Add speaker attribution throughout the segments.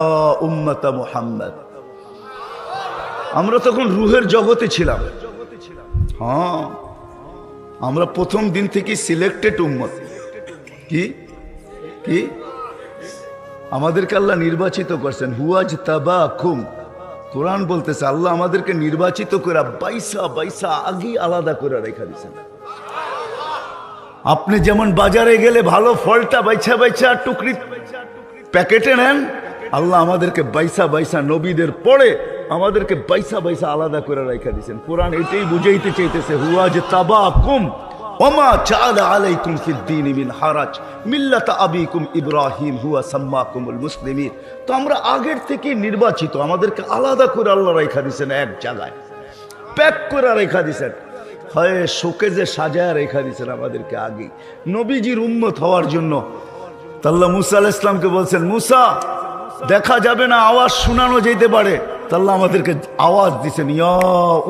Speaker 1: উম্মতা মুহাম্মদ। আমরা তখন রুহের জগতে ছিলাম। হ্যাঁ, আমরা প্রথম দিন থেকে সিলেক্টেড উম্মত। কি কি আমাদেরকে আল্লাহ নির্বাচিত করছেন। হুয়াজ তাবাকুম, কোরআন বলতেছে আল্লাহ আমাদেরকে নির্বাচিত করে বাইসা বাইসা আগে আলাদা করে রেখা দিয়েছেন। আপনি যেমন বাজারে গেলে ভালো ফলটা বাইছা বাইছা টুকরি প্যাকেটে নেন, আল্লাহ আমাদেরকে বাইসা বাইসা নবীদের পড়ে আমাদেরকে বাইসা বাইসা আলাদা করে রেখা দিয়েছেন। কোরআন এটাই বুঝাইতে চাইতেছে, হুয়াজ তাবাকুম ওমা জাআলা আলাইকুম ফিদ-দীনি মিন হারাজ মিল্লাতা আবিকুম ইব্রাহিম হুয়া সাম্মাকুমুল মুসলিমিন। তো আমরা আগের থেকে নির্বাচিত, আমাদেরকে আলাদা করে আল্লাহ রেখা দিয়েছেন, এক জায়গায় প্যাক করে রেখা দিয়েছেন। হয় শোকেজে সাজায় রেখা দিয়েছেন আমাদেরকে আগে নবীজির উম্মত হওয়ার জন্য। আল্লাহ মুসা আলাইহিস সালামকে বলছেন, মুসা দেখা যাবে না, আওয়াজ শোনানো যেতে পারে। আল্লাহ আমাদেরকে আওয়াজ দিয়েছেন, ইয়া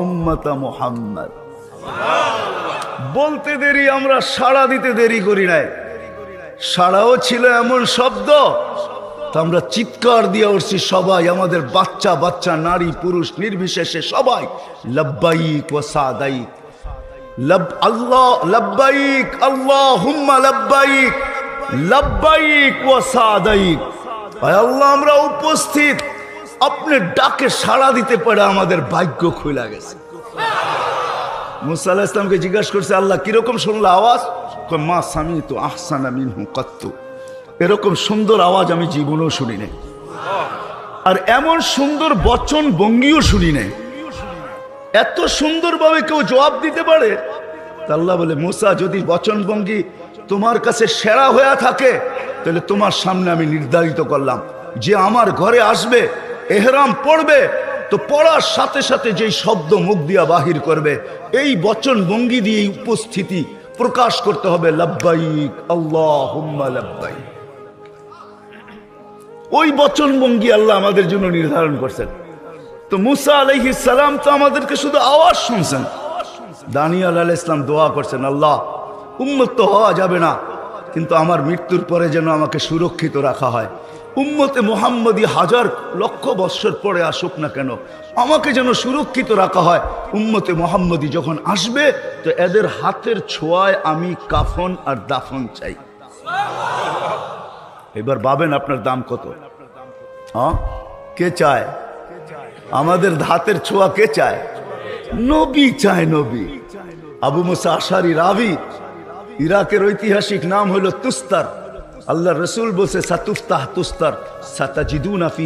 Speaker 1: উম্মতা মুহাম্মদ। বলতে দেরি, আমরা সাড়া দিতে দেরি করি নাই। সাড়াও ছিল এমন শব্দ, তো আমরা চিৎকার দিয়ে উঠছি সবাই, আমাদের বাচ্চা বাচ্চা নারী পুরুষ নির্বিশেষে সবাই লব্বাইক ওয়া সাদাইক, আল্লাহ লব্বাইক আল্লাহুম্মা লব্বাইক লব্বাইক ওয়া সাদাইক। আল্লাহ আমরা উপস্থিত, আপনি ডাকে সাড়া দিতে পারে আমাদের ভাগ্য খুলে গেছে। মুসা আলাইহিস সালামকে জিজ্ঞাসা করছে, আল্লাহ কিরকম শুনলা আওয়াজ? মা সামিতু আহসানা মিনহু কাত্তু, এরকম সুন্দর আওয়াজ আমি জীবনেও শুনি নাই, আর এমন সুন্দর বচন ভঙ্গিও শুনি নাই। এত সুন্দরভাবে কেউ জবাব দিতে পারে? আল্লাহ বলে, মুসা যদি বচন ভঙ্গি তোমার কাছে সেরা হয়ে থাকে, তাহলে তোমার সামনে আমি নির্ধারিত করলাম যে আমার ঘরে আসবে, এহরাম পড়বে, তো পড়ার সাথে সাথে যেই শব্দ মুখ দিয়া বাহির করবে, এই বচন ভঙ্গি দিয়ে উপস্থিতি প্রকাশ করতে হবে, লব্বাইক আল্লাহুম্মা লব্বাইক। ওই বচন ভঙ্গি আল্লাহ আমাদের জন্য নির্ধারণ করছেন। তো মুসা আলাইহিস সালাম তো আমাদেরকে শুধু আওয়াজ শুনছেন। দানিয়েল আলাইহিস সালাম দোয়া করছেন, আল্লাহ উম্মত তো হওয়া যাবে না, কিন্তু আমার মৃত্যুর পরে যেন আমাকে সুরক্ষিত রাখা হয়। উম্মতে মুহাম্মদী হাজার লক্ষ বৎসর পরে আসুক না কেন, আমাকে যেন সুরক্ষিত রাখা হয়। উম্মতে মুহাম্মদী যখন আসবে, তো এদের হাতের ছোঁয়ায় আমি কাফন আর দাফন চাই। এবার ভাবেন আপনার দাম কত? হ্যাঁ, কে চায়? আমাদের হাতের ছোঁয়া কে চায়? নবী চায়, নবী। আবু মুসা আশারি রাবি, ইরাকের ঐতিহাসিক নাম হলো তুস্তার। আল্লাহ রসুল বলছে, সাতুফতাহ তুস্তার সাতাজিদুনা ফি